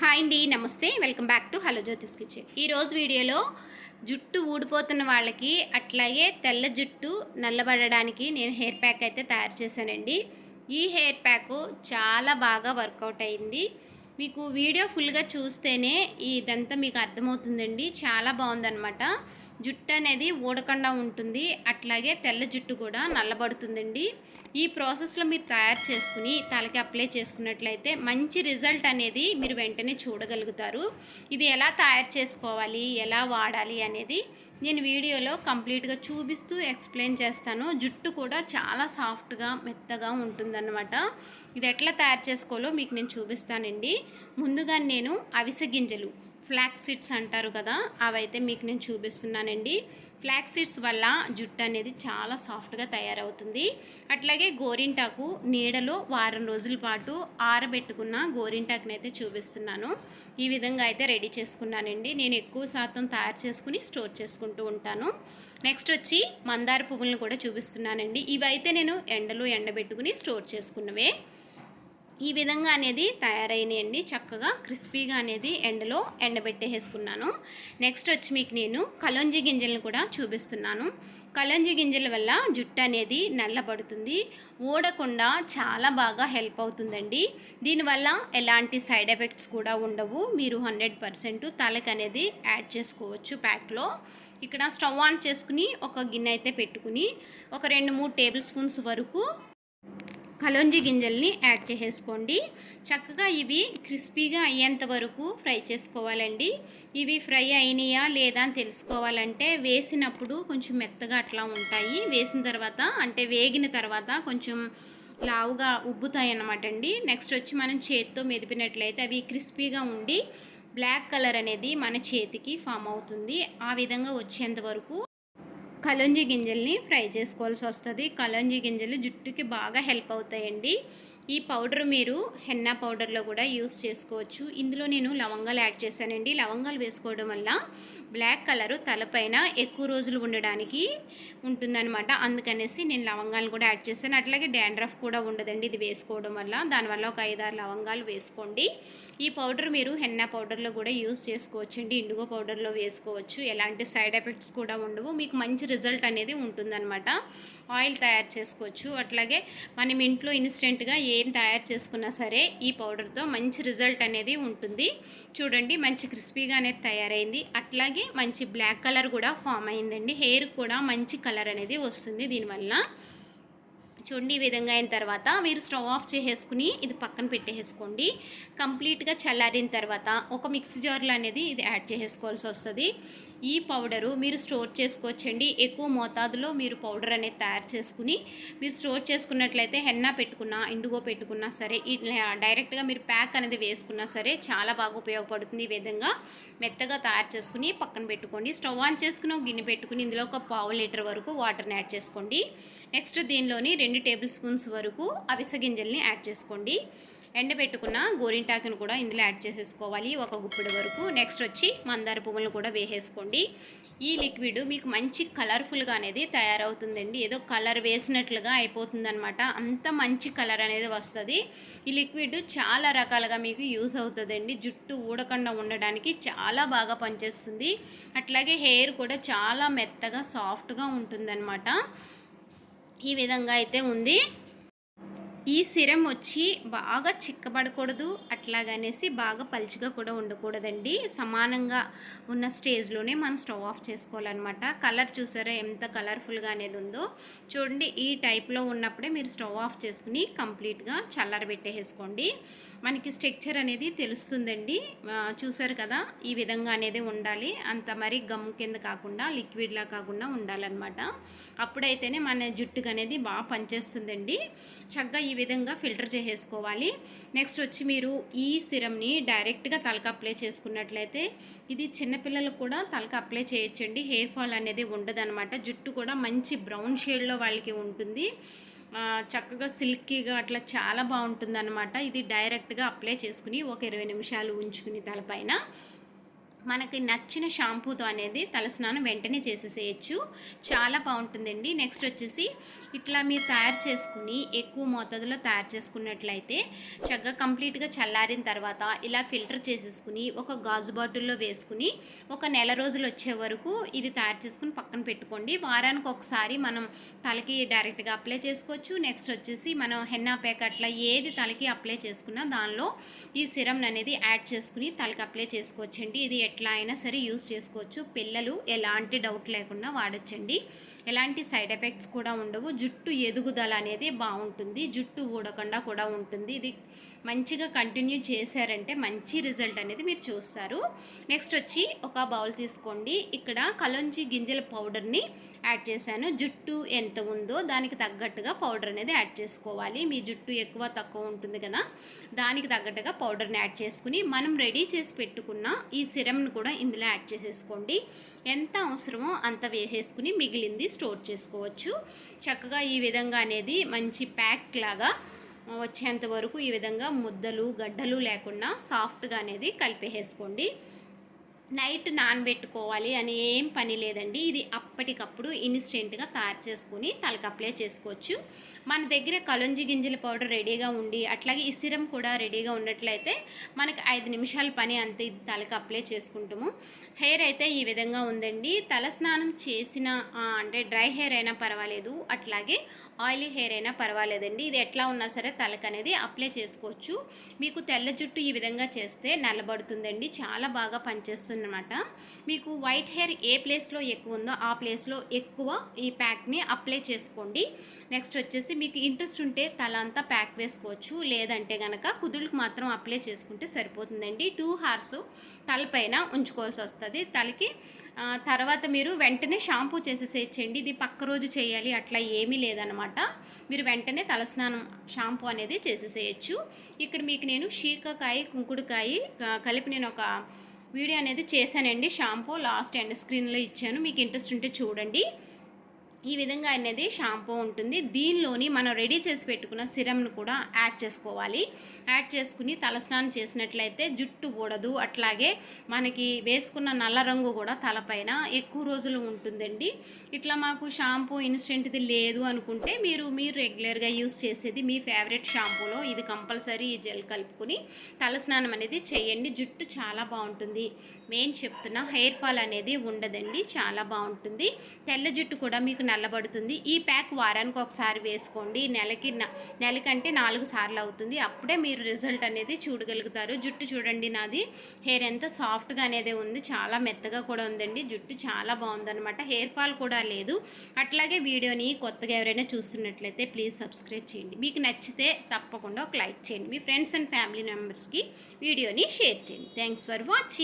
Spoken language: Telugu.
హాయ్ అండి, నమస్తే. Welcome back to hello జ్యోతిస్ kitchen. ఈరోజు వీడియోలో జుట్టు ఊడిపోతున్న వాళ్ళకి, అట్లాగే తెల్ల జుట్టు నల్లబడడానికి నేను హెయిర్ ప్యాక్ అయితే తయారు చేశానండి. ఈ హెయిర్ ప్యాకు చాలా బాగా వర్కౌట్ అయింది. మీకు వీడియో ఫుల్గా చూస్తేనే ఇదంతా మీకు అర్థమవుతుందండి. చాలా బాగుందన్నమాట. జుట్టు అనేది ఊడకుండా ఉంటుంది, అట్లాగే తెల్ల జుట్టు కూడా నల్లబడుతుందండి. ఈ ప్రాసెస్లో మీరు తయారు చేసుకుని తలకి అప్లై చేసుకున్నట్లయితే మంచి రిజల్ట్ అనేది మీరు వెంటనే చూడగలుగుతారు. ఇది ఎలా తయారు చేసుకోవాలి, ఎలా వాడాలి అనేది నేను వీడియోలో కంప్లీట్గా చూపిస్తూ ఎక్స్ప్లెయిన్ చేస్తాను. జుట్టు కూడా చాలా సాఫ్ట్గా మెత్తగా ఉంటుందన్నమాట. ఇది ఎట్లా తయారు చేసుకోవాలో మీకు నేను చూపిస్తానండి. ముందుగా నేను అవిసె గింజలు, ఫ్లాక్స్ సీడ్స్ అంటారు కదా, అవైతే మీకు నేను చూపిస్తున్నానండి. ఫ్లాక్స్ సీడ్స్ వల్ల జుట్టు అనేది చాలా సాఫ్ట్గా తయారవుతుంది. అట్లాగే గోరింటాకు నీడలో వారం రోజుల పాటు ఆరబెట్టుకున్న గోరింటాకుని అయితే చూపిస్తున్నాను. ఈ విధంగా అయితే రెడీ చేసుకున్నానండి. నేను ఎక్కువ శాతం తయారు చేసుకుని స్టోర్ చేసుకుంటూ ఉంటాను. నెక్స్ట్ వచ్చి మందార పువ్వులను కూడా చూపిస్తున్నానండి. ఇవైతే నేను ఎండలో ఎండబెట్టుకుని స్టోర్ చేసుకున్నవే. ఈ విధంగా అనేది తయారైనాయండి. చక్కగా క్రిస్పీగా అనేది ఎండలో ఎండబెట్టేసుకున్నాను. నెక్స్ట్ వచ్చి మీకు నేను కలోంజీ గింజలను కూడా చూపిస్తున్నాను. కలోంజీ గింజల వల్ల జుట్టు అనేది నల్లబడుతుంది, ఊడకుండా చాలా బాగా హెల్ప్ అవుతుందండి. దీనివల్ల ఎలాంటి సైడ్ ఎఫెక్ట్స్ కూడా ఉండవు. మీరు 100% తలకి అనేది యాడ్ చేసుకోవచ్చు ప్యాక్లో. ఇక్కడ స్టవ్ ఆన్ చేసుకుని ఒక గిన్నె అయితే పెట్టుకుని ఒక 2-3 టేబుల్ స్పూన్స్ వరకు కలోంజీ గింజల్ని యాడ్ చేసేసుకోండి. చక్కగా ఇవి క్రిస్పీగా అయ్యేంత వరకు ఫ్రై చేసుకోవాలండి. ఇవి ఫ్రై అయినాయా లేదా అని తెలుసుకోవాలంటే వేసినప్పుడు కొంచెం మెత్తగా అట్లా ఉంటాయి. వేసిన తర్వాత అంటే వేగిన తర్వాత కొంచెం లావుగా ఉబ్బుతాయి అన్నమాట అండి. నెక్స్ట్ వచ్చి మనం చేతితో మెదిపినట్లయితే అవి క్రిస్పీగా ఉండి బ్లాక్ కలర్ అనేది మన చేతికి ఫామ్ అవుతుంది. ఆ విధంగా వచ్చేంత వరకు కలోంజీ గింజల్ని ఫ్రై చేసుకోవాల్సి వస్తుంది. కలోంజీ గింజలు జుట్టుకి బాగా హెల్ప్ అవుతాయండి. ఈ పౌడర్ మీరు హెన్నా పౌడర్లో కూడా యూస్ చేసుకోవచ్చు. ఇందులో నేను లవంగాలు యాడ్ చేశానండి. లవంగాలు వేసుకోవడం వల్ల బ్లాక్ కలరు తలపైన ఎక్కువ రోజులు ఉండడానికి ఉంటుందన్నమాట. అందుకనేసి నేను లవంగాలు కూడా యాడ్ చేశాను. అట్లాగే డాండ్రఫ్ కూడా ఉండదండి ఇది వేసుకోవడం వల్ల. దానివల్ల ఒక 5-6 లవంగాలు వేసుకోండి. ఈ పౌడర్ మీరు హెన్నా పౌడర్లో కూడా యూస్ చేసుకోవచ్చండి. ఇండిగో పౌడర్లో వేసుకోవచ్చు. ఎలాంటి సైడ్ ఎఫెక్ట్స్ కూడా ఉండవు. మీకు మంచి రిజల్ట్ అనేది ఉంటుందన్నమాట. ఆయిల్ తయారు చేసుకోవచ్చు. అట్లాగే మనం ఇంట్లో ఇన్స్టెంట్గా ఏం తయారు చేసుకున్నా సరే ఈ పౌడర్తో మంచి రిజల్ట్ అనేది ఉంటుంది. చూడండి, మంచి క్రిస్పీగా అనేది తయారైంది. అట్లాగే మంచి బ్లాక్ కలర్ కూడా ఫామ్ అయిందండి. హెయిర్ కూడా మంచి కలర్ అనేది వస్తుంది దీనివల్ల. చూడండి, ఈ విధంగా అయిన తర్వాత మీరు స్టవ్ ఆఫ్ చేసేసుకుని ఇది పక్కన పెట్టేసుకోండి. కంప్లీట్గా చల్లారిన తర్వాత ఒక మిక్సీ జార్లో అనేది ఇది యాడ్ చేసేసుకోవాల్సి వస్తుంది. ఈ పౌడరు మీరు స్టోర్ చేసుకోవచ్చండి. ఎక్కువ మోతాదులో మీరు పౌడర్ అనేది తయారు చేసుకుని మీరు స్టోర్ చేసుకున్నట్లయితే హెన్నా పెట్టుకున్నా ఇండిగో పెట్టుకున్నా సరే డైరెక్ట్గా మీరు ప్యాక్ అనేది వేసుకున్నా సరే చాలా బాగా ఉపయోగపడుతుంది. ఈ విధంగా మెత్తగా తయారు చేసుకుని పక్కన పెట్టుకోండి. స్టవ్ ఆన్ చేసుకుని ఒక గిన్నె పెట్టుకుని ఇందులో ఒక 1/2 లీటర్ వరకు వాటర్ని యాడ్ చేసుకోండి. నెక్స్ట్ దీనిలోని 2 టేబుల్ స్పూన్స్ వరకు అవిసె గింజల్ని యాడ్ చేసుకోండి. ఎండబెట్టుకున్న గోరింటాకును కూడా ఇందులో యాడ్ చేసేసుకోవాలి, ఒక గుప్పెడు వరకు. నెక్స్ట్ వచ్చి మందార పువ్వులను కూడా వేసేసుకోండి. ఈ లిక్విడ్ మీకు మంచి కలర్ఫుల్గా అనేది తయారవుతుందండి. ఏదో కలర్ వేసినట్లుగా అయిపోతుందన్నమాట. అంత మంచి కలర్ అనేది వస్తుంది. ఈ లిక్విడ్ చాలా రకాలుగా మీకు యూజ్ అవుతుందండి. జుట్టు ఊడకుండా ఉండడానికి చాలా బాగా పనిచేస్తుంది. అట్లాగే హెయిర్ కూడా చాలా మెత్తగా సాఫ్ట్గా ఉంటుందన్నమాట. ఈ విధంగా అయితే ఉంది. ఈ సిరం వచ్చి బాగా చిక్కబడకూడదు, అట్లాగనేసి బాగా పలుచగా కూడా ఉండకూడదండి. సమానంగా ఉన్న స్టేజ్లోనే మనం స్టవ్ ఆఫ్ చేసుకోవాలన్నమాట. కలర్ చూసారా ఎంత కలర్ఫుల్గా అనేది ఉందో. చూడండి, ఈ టైప్లో ఉన్నప్పుడే మీరు స్టవ్ ఆఫ్ చేసుకుని కంప్లీట్గా చల్లారబెట్టేసుకోండి. మనకి స్ట్రక్చర్ అనేది తెలుస్తుందండి. చూసారు కదా, ఈ విధంగా అనేది ఉండాలి. అంత మరి గమ్ కింద కాకుండా లిక్విడ్లా కాకుండా ఉండాలన్నమాట. అప్పుడైతేనే మన జుట్టుకు అనేది బాగా పనిచేస్తుందండి. చక్కగా ఈ విధంగా ఫిల్టర్ చేసేసుకోవాలి. నెక్స్ట్ వచ్చి మీరు ఈ సిరంని డైరెక్ట్గా తలకు అప్లై చేసుకున్నట్లయితే ఇది చిన్నపిల్లలకు కూడా తలకు అప్లై చేయొచ్చండి. హెయిర్ ఫాల్ అనేది ఉండదన్నమాట. జుట్టు కూడా మంచి బ్రౌన్ షేడ్లో వాళ్ళకి ఉంటుంది. చక్కగా సిల్కీగా అట్లా చాలా బాగుంటుందన్నమాట. ఇది డైరెక్ట్గా అప్లై చేసుకుని ఒక 20 నిమిషాలు ఉంచుకుని తలపైన మనకి నచ్చిన షాంపూతో అనేది తలస్నానం వెంటనే చేసేసేయచ్చు. చాలా బాగుంటుందండి. నెక్స్ట్ వచ్చేసి ఇట్లా మీరు తయారు చేసుకుని ఎక్కువ మోతాదులో తయారు చేసుకున్నట్లయితే చక్కగా కంప్లీట్గా చల్లారిన తర్వాత ఇలా ఫిల్టర్ చేసేసుకుని ఒక గాజు బాటిల్లో వేసుకుని ఒక నెల రోజులు వచ్చే వరకు ఇది తయారు చేసుకుని పక్కన పెట్టుకోండి. వారానికి ఒకసారి మనం తలకి డైరెక్ట్గా అప్లై చేసుకోవచ్చు. నెక్స్ట్ వచ్చేసి మనం హెన్నా ప్యాక్ అట్లా ఏది తలకి అప్లై చేసుకున్నా దానిలో ఈ సిరమ్ అనేది యాడ్ చేసుకుని తలకి అప్లై చేసుకోవచ్చండి. ఇది ఎట్లా అయినా సరే యూస్ చేసుకోవచ్చు. పిల్లలు ఎలాంటి డౌట్ లేకుండా వాడొచ్చండి. ఎలాంటి సైడ్ ఎఫెక్ట్స్ కూడా ఉండవు. జుట్టు ఎదుగుదల అనేది బాగుంటుంది, జుట్టు ఊడకుండా కూడా ఉంటుంది. ఇది మంచిగా కంటిన్యూ చేశారంటే మంచి రిజల్ట్ అనేది మీరు చూస్తారు. నెక్స్ట్ వచ్చి ఒక బౌల్ తీసుకోండి. ఇక్కడ కలోంజీ గింజల పౌడర్ని యాడ్ చేశాను. జుట్టు ఎంత ఉందో దానికి తగ్గట్టుగా పౌడర్ అనేది యాడ్ చేసుకోవాలి. మీ జుట్టు ఎక్కువ తక్కువ ఉంటుంది కదా, దానికి తగ్గట్టుగా పౌడర్ని యాడ్ చేసుకుని మనం రెడీ చేసి పెట్టుకున్న ఈ సిరమ్ను కూడా ఇందులో యాడ్ చేసేసుకోండి. ఎంత అవసరమో అంత వేసేసుకుని మిగిలింది స్టోర్ చేసుకోవచ్చు. చక్కగా ఈ విధంగా అనేది మంచి ప్యాక్ లాగా వచ్చేంత వరకు ఈ విధంగా ముద్దలు గడ్డలు లేకుండా సాఫ్ట్గా అనేది కలిపేసుకోండి. నైట్ నానబెట్టుకోవాలి అని ఏం పని లేదండి. ఇది అప్పటికప్పుడు ఇన్స్టెంట్గా తయారు చేసుకుని తలకి అప్లై చేసుకోవచ్చు. మన దగ్గర కలోంజీ గింజల పౌడర్ రెడీగా ఉండి అట్లాగే ఈ సిరమ్ కూడా రెడీగా ఉన్నట్లయితే మనకి 5 నిమిషాల పని అంతే. ఇది తలకి అప్లై చేసుకుంటాము. హెయిర్ అయితే ఈ విధంగా ఉందండి. తల స్నానం చేసిన అంటే డ్రై హెయిర్ అయినా పర్వాలేదు, అట్లాగే ఆయిలీ హెయిర్ అయినా పర్వాలేదండి. ఇది ఎట్లా ఉన్నా సరే తలకి అనేది అప్లై చేసుకోవచ్చు. మీకు తెల్ల జుట్టు ఈ విధంగా చేస్తే నల్లబడుతుందండి, చాలా బాగా పనిచేస్తుంది అన్నమాట. మీకు వైట్ హెయిర్ ఏ ప్లేస్లో ఎక్కువ ఉందో ఆ ప్లేస్లో ఎక్కువ ఈ ప్యాక్ని అప్లై చేసుకోండి. నెక్స్ట్ వచ్చేసి మీకు ఇంట్రెస్ట్ ఉంటే తల అంతా ప్యాక్ వేసుకోవచ్చు, లేదంటే కనుక కుదుళ్ళకి మాత్రం అప్లై చేసుకుంటే సరిపోతుందండి. 2 hours తలపైన ఉంచుకోవాల్సి వస్తుంది. తలకి తర్వాత మీరు వెంటనే షాంపూ చేసేసేయచ్చండి. ఇది పక్క రోజు చేయాలి అట్లా ఏమీ లేదనమాట. మీరు వెంటనే తలస్నానం షాంపూ అనేది చేసేసేయచ్చు. ఇక్కడ మీకు నేను శీకాకాయ కుంకుడుకాయ కలిపి నేను ఒక వీడియో అనేది చేశానండి. షాంపూ లాస్ట్ ఎండ్ స్క్రీన్లో ఇచ్చాను, మీకు ఇంట్రెస్ట్ ఉంటే చూడండి. ఈ విధంగా అనేది షాంపూ ఉంటుంది. దీనిలోని మనం రెడీ చేసి పెట్టుకున్న సిరమ్ను కూడా యాడ్ చేసుకోవాలి. యాడ్ చేసుకుని తలస్నానం చేసినట్లయితే జుట్టు ఊడదు, అట్లాగే మనకి వేసుకున్న నల్ల రంగు కూడా తలపైన ఎక్కువ రోజులు ఉంటుందండి. ఇట్లా మాకు షాంపూ ఇన్స్టెంట్ది లేదు అనుకుంటే మీరు రెగ్యులర్గా యూస్ చేసేది మీ ఫేవరెట్ షాంపూలో ఇది కంపల్సరీ ఈ జెల్ కలుపుకుని తలస్నానం అనేది చేయండి. జుట్టు చాలా బాగుంటుంది. మెయిన్ చెప్తున్నా హెయిర్ ఫాల్ అనేది ఉండదండి, చాలా బాగుంటుంది. తెల్ల జుట్టు కూడా మీకు నల్లబడుతుంది. ఈ ప్యాక్ వారానికి ఒకసారి వేసుకోండి. నెలకంటే 4 సార్లు అవుతుంది. అప్పుడే మీరు రిజల్ట్ అనేది చూడగలుగుతారు. జుట్టు చూడండి, నాది హెయిర్ ఎంత సాఫ్ట్గా అనేది ఉంది, చాలా మెత్తగా కూడా ఉందండి. జుట్టు చాలా బాగుందన్నమాట. హెయిర్ ఫాల్ కూడా లేదు. అట్లాగే వీడియోని కొత్తగా ఎవరైనా చూస్తున్నట్లయితే ప్లీజ్ సబ్స్క్రైబ్ చేయండి. మీకు నచ్చితే తప్పకుండా ఒక లైక్ చేయండి. మీ ఫ్రెండ్స్ అండ్ ఫ్యామిలీ మెంబర్స్కి వీడియోని షేర్ చేయండి. Thanks for watching.